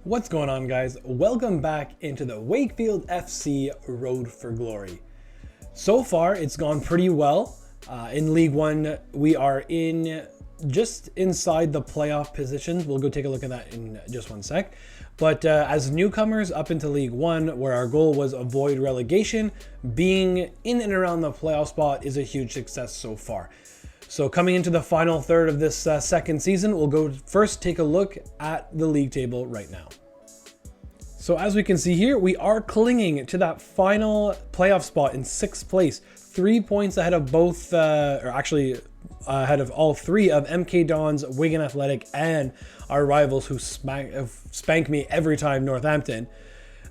What's going on, guys? Welcome back into the Wakefield FC Road for Glory. So far, it's gone pretty well. In League One, we are just inside the playoff positions. We'll go take a look at that in just one sec. But as newcomers up into League One, where our goal was avoid relegation, being in and around the playoff spot is a huge success so far. So coming into the final third of this second season, we'll go first take a look at the league table right now. So as we can see here, we are clinging to that final playoff spot in 6th place, 3 points ahead of both, ahead of all three of MK Dons, Wigan Athletic, and our rivals who spank me every time, Northampton.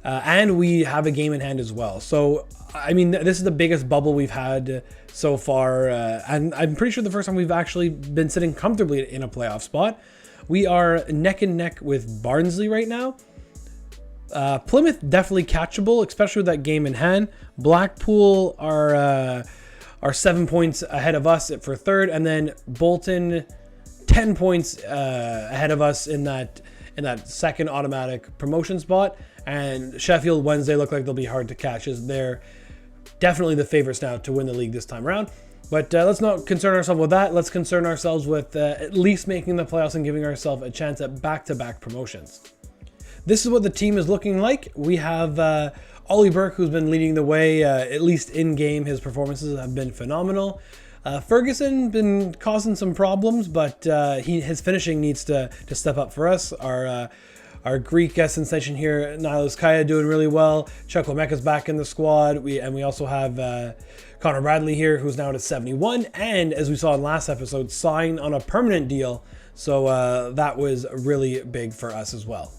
And we have a game in hand as well. So, I mean, this is the biggest bubble we've had so far. And I'm pretty sure the first time we've actually been sitting comfortably in a playoff spot. We are neck and neck with Barnsley right now. Plymouth definitely catchable, especially with that game in hand. Blackpool are 7 points ahead of us for third. And then Bolton, 10 points ahead of us in that second automatic promotion spot. And Sheffield Wednesday look like they'll be hard to catch, as they're definitely the favorites now to win the league this time around. But let's not concern ourselves with that. Let's concern ourselves with at least making the playoffs and giving ourselves a chance at back-to-back promotions. This is what the team is looking like. We have Ollie Burke, who's been leading the way, at least in-game. His performances have been phenomenal. Ferguson been causing some problems, but his finishing needs to step up for us. Our Greek sensation here, Niles Kaya, doing really well. Chuck Lameka's back in the squad. We also have Connor Bradley here, who's now at 71, and as we saw in last episode, signed on a permanent deal. So that was really big for us as well.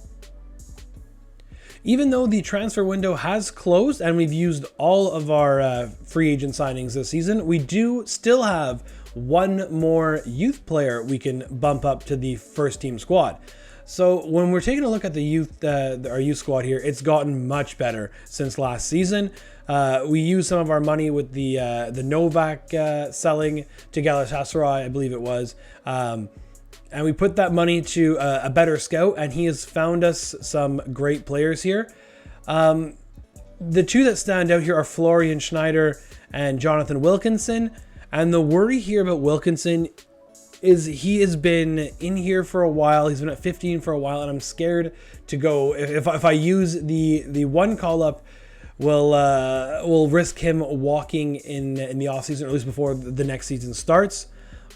Even though the transfer window has closed and we've used all of our free agent signings this season, we do still have one more youth player we can bump up to the first team squad. So when we're taking a look at the youth, our youth squad here, it's gotten much better since last season. We used some of our money with the Novak selling to Galatasaray, I believe it was. And we put that money to a better scout, and he has found us some great players here. The two that stand out here are Florian Schneider and Jonathan Wilkinson. And the worry here about Wilkinson is he has been in here for a while. He's been at 15 for a while, and I'm scared to go. If I use the one call-up, we'll risk him walking in the offseason, or at least before the next season starts.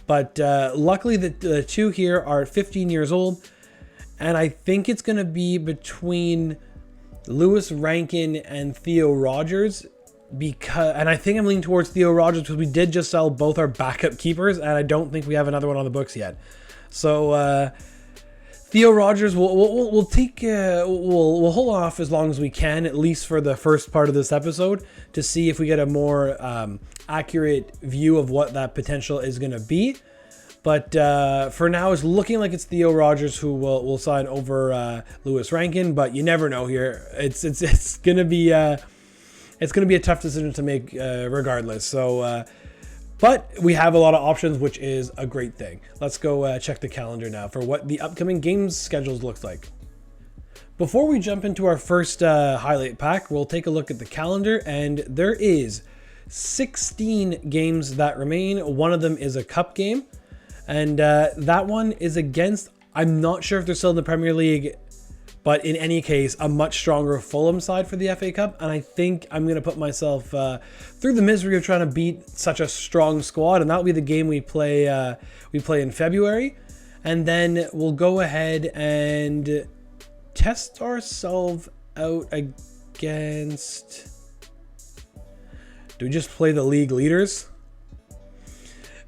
But luckily, the two here are 15 years old, and I think it's going to be between Lewis Rankin and Theo Rogers, and I think I'm leaning towards Theo Rogers because we did just sell both our backup keepers, and I don't think we have another one on the books yet. So Theo Rogers, we'll hold off as long as we can, at least for the first part of this episode, to see if we get a more accurate view of what that potential is going to be. But for now, it's looking like it's Theo Rogers who will sign over Lewis Rankin. But you never know here. It's going to be a tough decision to make regardless. So. But we have a lot of options, which is a great thing. Let's go check the calendar now for what the upcoming games schedules looks like. Before we jump into our first highlight pack, we'll take a look at the calendar, and there is 16 games that remain. One of them is a cup game, and that one is against, I'm not sure if they're still in the Premier League, but in any case, a much stronger Fulham side for the FA Cup. And I think I'm going to put myself through the misery of trying to beat such a strong squad. And that'll be the game we play in February. And then we'll go ahead and test ourselves out against... Do we just play the league leaders?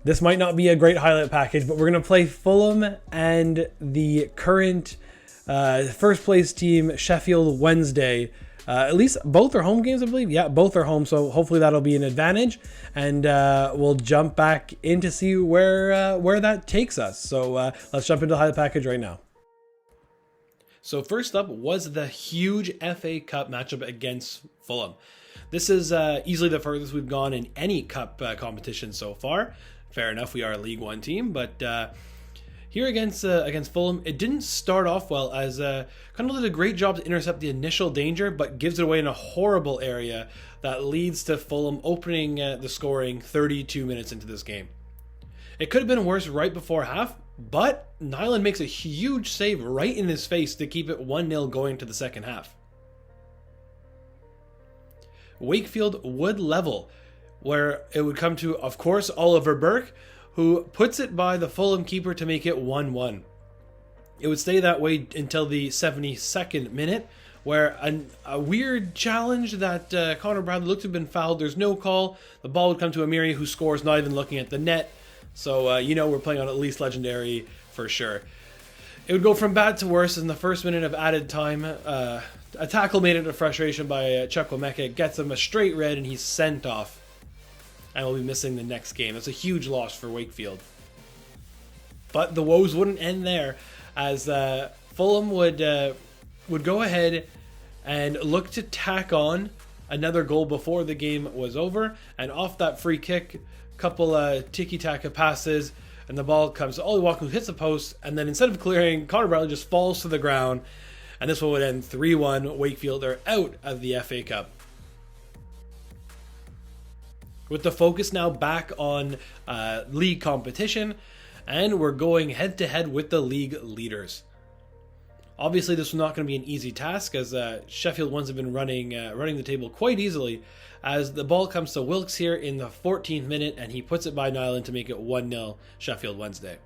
This might not be a great highlight package, but we're going to play Fulham and the current... first place team, Sheffield Wednesday. At least both are home games, I believe. Yeah, both are home, so hopefully that'll be an advantage. And we'll jump back in to see where that takes us. So let's jump into the highlight package right now. So first up was the huge FA Cup matchup against Fulham. This is easily the furthest we've gone in any cup competition so far. Fair enough, we are a League One team, but Here against Fulham, it didn't start off well, as Connell did a great job to intercept the initial danger, but gives it away in a horrible area that leads to Fulham opening the scoring 32 minutes into this game. It could have been worse right before half, but Nyland makes a huge save right in his face to keep it 1-0 going to the second half. Wakefield would level, where it would come to, of course, Oliver Burke, who puts it by the Fulham keeper to make it 1-1. It would stay that way until the 72nd minute, where a weird challenge that Connor Bradley looked to have been fouled. There's no call. The ball would come to Amiri, who scores not even looking at the net. So, we're playing on at least legendary for sure. It would go from bad to worse in the first minute of added time. A tackle made it a frustration by Chuck Wemeka. Gets him a straight red, and he's sent off. And will be missing the next game. That's a huge loss for Wakefield. But the woes wouldn't end there, as Fulham would go ahead and look to tack on another goal before the game was over. And off that free kick, couple tiki-taka passes, and the ball comes to Ollie Watkins, who hits the post, and then instead of clearing, Connor Bradley just falls to the ground. And this one would end 3-1. Wakefield are out of the FA Cup. With the focus now back on league competition, and we're going head-to-head with the league leaders. Obviously, this was not going to be an easy task, as Sheffield Wednesday have been running the table quite easily, as the ball comes to Wilkes here in the 14th minute, and he puts it by Nyland to make it 1-0 Sheffield Wednesday.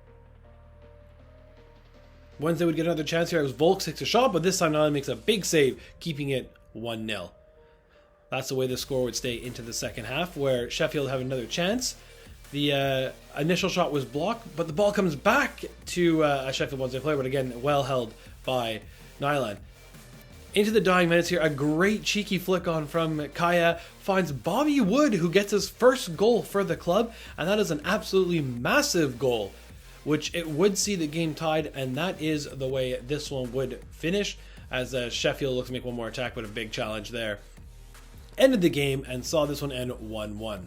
Wednesday would get another chance here as Volks takes a shot, but this time Nyland makes a big save, keeping it 1-0. That's the way the score would stay into the second half, where Sheffield have another chance. The initial shot was blocked, but the ball comes back to a Sheffield Wednesday player, but again, well held by Nyland. Into the dying minutes here, a great cheeky flick on from Kaya finds Bobby Wood, who gets his first goal for the club, and that is an absolutely massive goal, which it would see the game tied, and that is the way this one would finish, as Sheffield looks to make one more attack, but a big challenge there. Ended the game and saw this one end 1-1.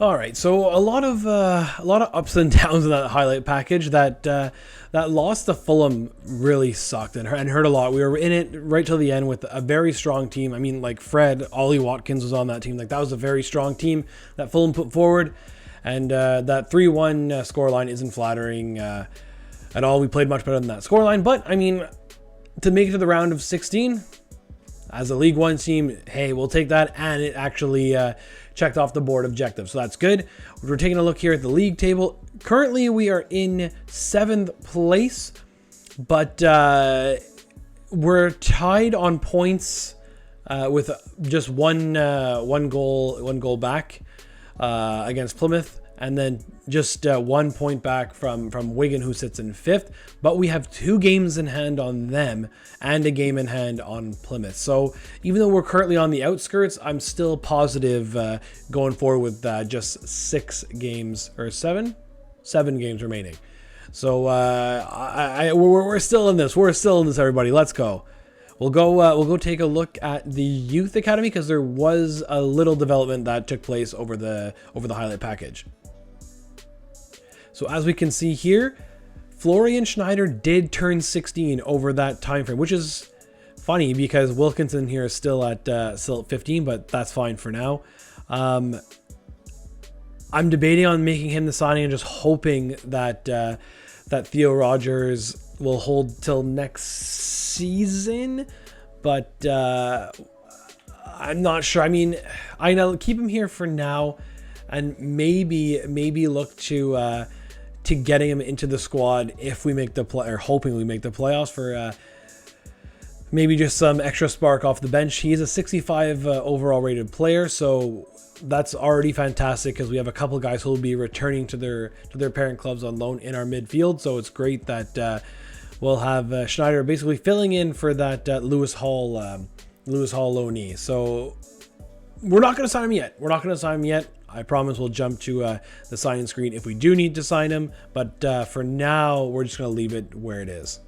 All right, so a lot of ups and downs in that highlight package. That loss to Fulham really sucked and hurt a lot. We were in it right till the end with a very strong team. I mean, like Fred, Ollie Watkins was on that team. Like, that was a very strong team that Fulham put forward, and that 3-1 scoreline isn't flattering at all. We played much better than that scoreline, but I mean, to make it to the round of 16 as a League One team, hey, we'll take that, and it actually checked off the board objective, so that's good. We're taking a look here at the league table. Currently, we are in 7th place, but we're tied on points with just one goal back against Plymouth, and then just 1 point back from Wigan, who sits in 5th. But we have 2 games in hand on them and a game in hand on Plymouth. So even though we're currently on the outskirts, I'm still positive going forward with just 7 games remaining. So we're still in this. We're still in this, everybody. Let's go. We'll go take a look at the youth academy, because there was a little development that took place over the highlight package. So as we can see here, Florian Schneider did turn 16 over that time frame, which is funny because Wilkinson here is still at 15, but that's fine for now. I'm debating on making him the signing and just hoping that that Theo Rogers will hold till next season, but I'm not sure. I mean, I know, keep him here for now, and maybe look to getting him into the squad if we make the play, or hoping we make the playoffs, for maybe just some extra spark off the bench. He is a 65 overall rated player, so that's already fantastic, because we have a couple guys who will be returning to their parent clubs on loan in our midfield. So it's great that we'll have Schneider basically filling in for that Lewis Hall loanee. So we're not going to sign him yet. I promise we'll jump to the signing screen if we do need to sign him. But for now, we're just going to leave it where it is.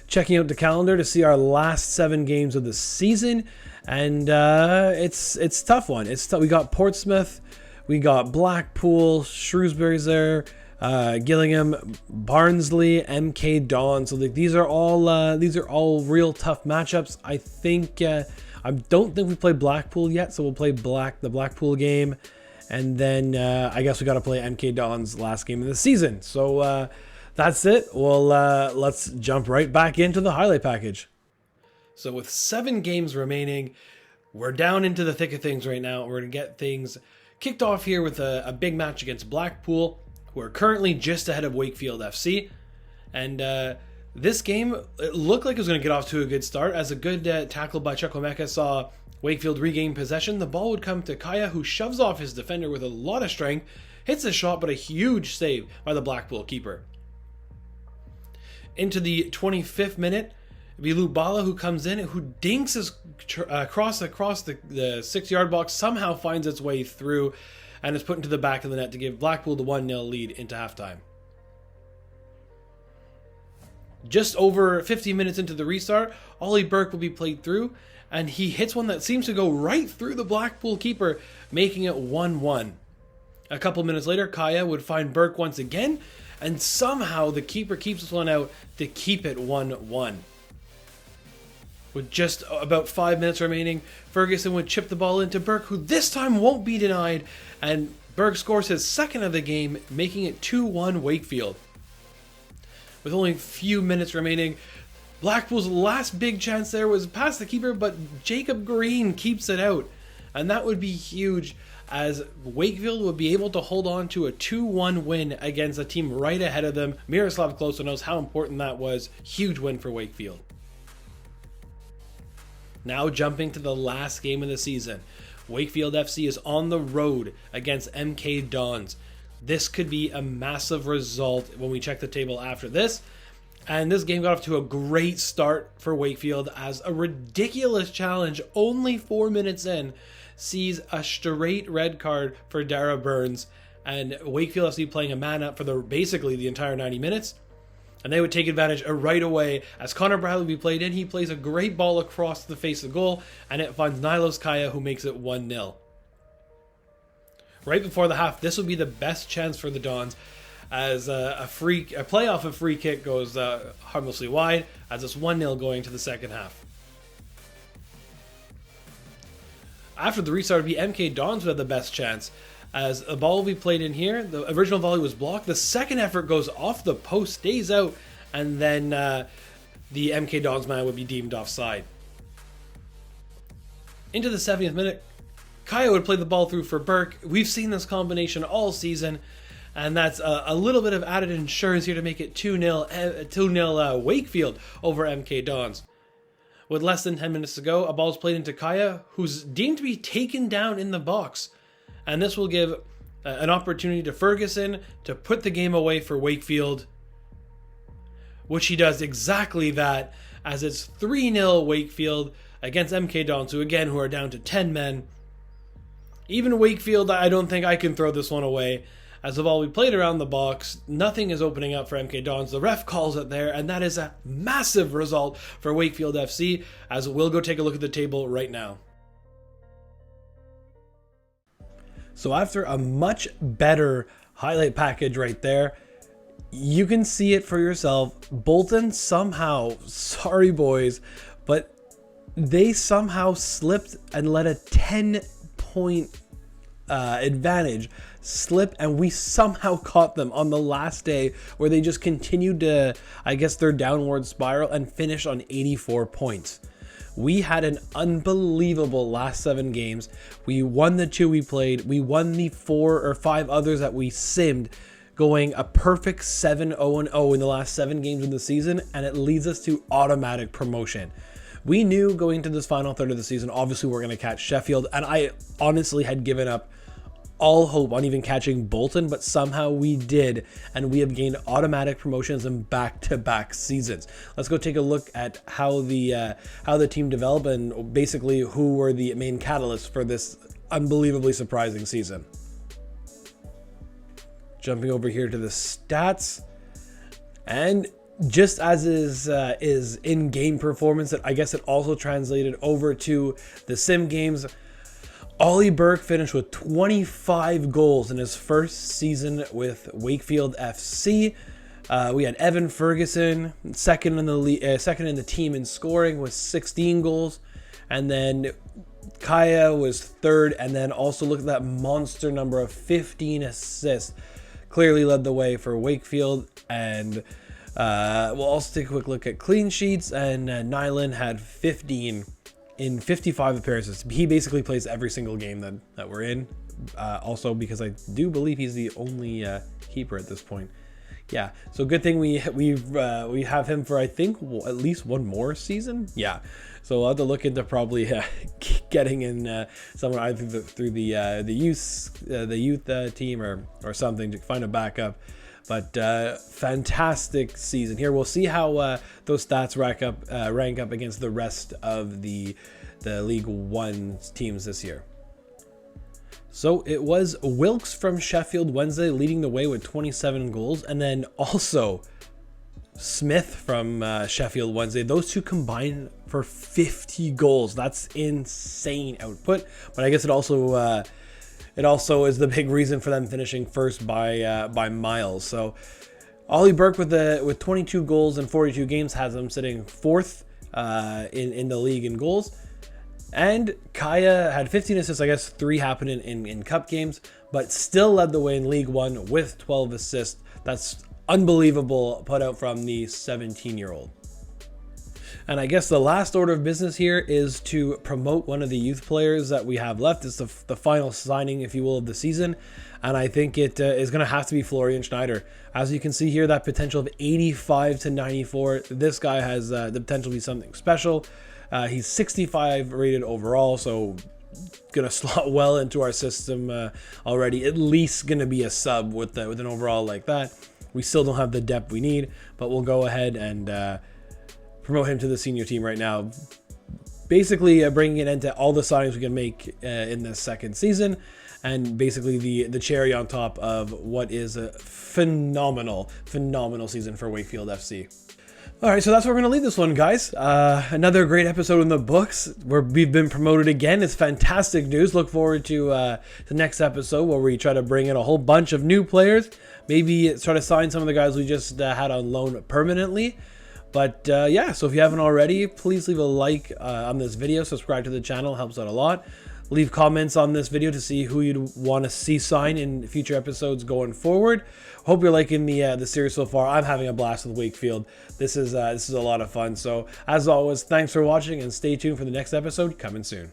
checking out the calendar to see our last 7 games of the season, and it's a tough one. We got Portsmouth, we got Blackpool, Shrewsbury's there, Gillingham, Barnsley, MK Dons. So these are all real tough matchups. I don't think we played Blackpool yet, so we'll play the Blackpool game, and then I guess we got to play MK Dons last game of the season. So that's it. Well, let's jump right back into the highlight package. So with 7 games remaining, we're down into the thick of things right now. We're gonna get things kicked off here with a big match against Blackpool, who are currently just ahead of Wakefield FC, and this game, it looked like it was going to get off to a good start, as a good tackle by Chukwuemeka saw Wakefield regain possession. The ball would come to Kaya, who shoves off his defender with a lot of strength, hits a shot, but a huge save by the Blackpool keeper. Into the 25th minute, Bilu Bala, who comes in, who dinks his cross across the 6-yard box, somehow finds its way through, and is put into the back of the net to give Blackpool the 1-0 lead into halftime. Just over 50 minutes into the restart, Ollie Burke will be played through, and he hits one that seems to go right through the Blackpool keeper, making it 1-1. A couple minutes later, Kaya would find Burke once again, and somehow the keeper keeps this one out to keep it 1-1. With just about 5 minutes remaining, Ferguson would chip the ball into Burke, who this time won't be denied, and Burke scores his second of the game, making it 2-1 Wakefield. With only a few minutes remaining, Blackpool's last big chance there was past the keeper, but Jacob Green keeps it out. And that would be huge, as Wakefield would be able to hold on to a 2-1 win against a team right ahead of them. Miroslav Klose knows how important that was. Huge win for Wakefield. Now jumping to the last game of the season. Wakefield FC is on the road against MK Dons. This could be a massive result when we check the table after this. And this game got off to a great start for Wakefield, as a ridiculous challenge only 4 minutes in sees a straight red card for Dara Burns, and Wakefield FC playing a man up for basically the entire 90 minutes. And they would take advantage right away as Connor Bradley will be played in. He plays a great ball across the face of goal, and it finds Nilos Kaya, who makes it 1-0. Right before the half, this would be the best chance for the Dons, as a play off a free kick goes harmlessly wide, as it's 1-0 going to the second half. After the restart, it would be MK Dons who had the best chance, as a ball will be played in here. The original volley was blocked. The second effort goes off the post, stays out, and then the MK Dons man would be deemed offside. Into the 70th minute, Kaya would play the ball through for Burke. We've seen this combination all season, and that's a little bit of added insurance here to make it 2-0 Wakefield over MK Dons. With less than 10 minutes to go, a ball is played into Kaya, who's deemed to be taken down in the box. And this will give an opportunity to Ferguson to put the game away for Wakefield, which he does exactly that, as it's 3-0 Wakefield against MK Dons, who are down to 10 men. Even Wakefield, I don't think I can throw this one away. As the ball we played around the box, nothing is opening up for MK Dons. The ref calls it there, and that is a massive result for Wakefield FC, as we'll go take a look at the table right now. So after a much better highlight package right there, you can see it for yourself. Bolton somehow, sorry boys, but they somehow slipped and let a 10-point advantage slip, and we somehow caught them on the last day, where they just continued to, I guess, their downward spiral and finished on 84 points. We had an unbelievable last 7 games. We won the 2 we played. We won the 4 or 5 others that we simmed, going a perfect 7-0-0 in the last 7 games of the season, and it leads us to automatic promotion. We knew going into this final third of the season, obviously we're going to catch Sheffield, and I honestly had given up all hope on even catching Bolton, but somehow we did, and we have gained automatic promotions in back-to-back seasons. Let's go take a look at how the team developed, and basically who were the main catalysts for this unbelievably surprising season. Jumping over here to the stats, and just as is in-game performance, I guess it also translated over to the sim games. Ollie Burke finished with 25 goals in his first season with Wakefield FC. We had Evan Ferguson second in the team in scoring with 16 goals, and then Kaya was third, and then also look at that monster number of 15 assists. Clearly led the way for Wakefield, and we'll also take a quick look at clean sheets, and Nyland had 15 in 55 appearances. He basically plays every single game that we're in, also because I do believe he's the only keeper at this point. Yeah, so good thing we have him for, I think, at least one more season. Yeah, so I'll have to look into probably getting in someone either through the youth team or something to find a backup. But fantastic season here. We'll see how those stats rank up against the rest of the League One teams this year. So it was Wilkes from Sheffield Wednesday leading the way with 27 goals, and then also Smith from Sheffield Wednesday. Those two combined for 50 goals. That's insane output. But I guess it also is the big reason for them finishing first by miles. So Ollie Burke with 22 goals in 42 games has them sitting fourth in the league in goals. And Kaya had 15 assists, I guess 3 happened in cup games, but still led the way in League One with 12 assists. That's unbelievable put out from the 17-year-old. And I guess the last order of business here is to promote one of the youth players that we have left. It's the final signing, if you will, of the season. And I think it is going to have to be Florian Schneider. As you can see here, that potential of 85 to 94. This guy has the potential to be something special. He's 65 rated overall, so gonna slot well into our system already. At least gonna be a sub with an overall like that. We still don't have the depth we need, but we'll go ahead and promote him to the senior team right now. Basically, bringing it into all the signings we can make in this second season, and basically the cherry on top of what is a phenomenal season for Wakefield FC. All right, so that's where we're going to leave this one, guys. Another great episode in the books where we've been promoted again. It's fantastic news. Look forward to the next episode where we try to bring in a whole bunch of new players. Maybe try to sign some of the guys we just had on loan permanently. But yeah, so if you haven't already, please leave a like on this video. Subscribe to the channel. Helps out a lot. Leave comments on this video to see who you'd want to see sign in future episodes going forward. Hope you're liking the series so far. I'm having a blast with Wakefield. This is a lot of fun. So as always, thanks for watching and stay tuned for the next episode coming soon.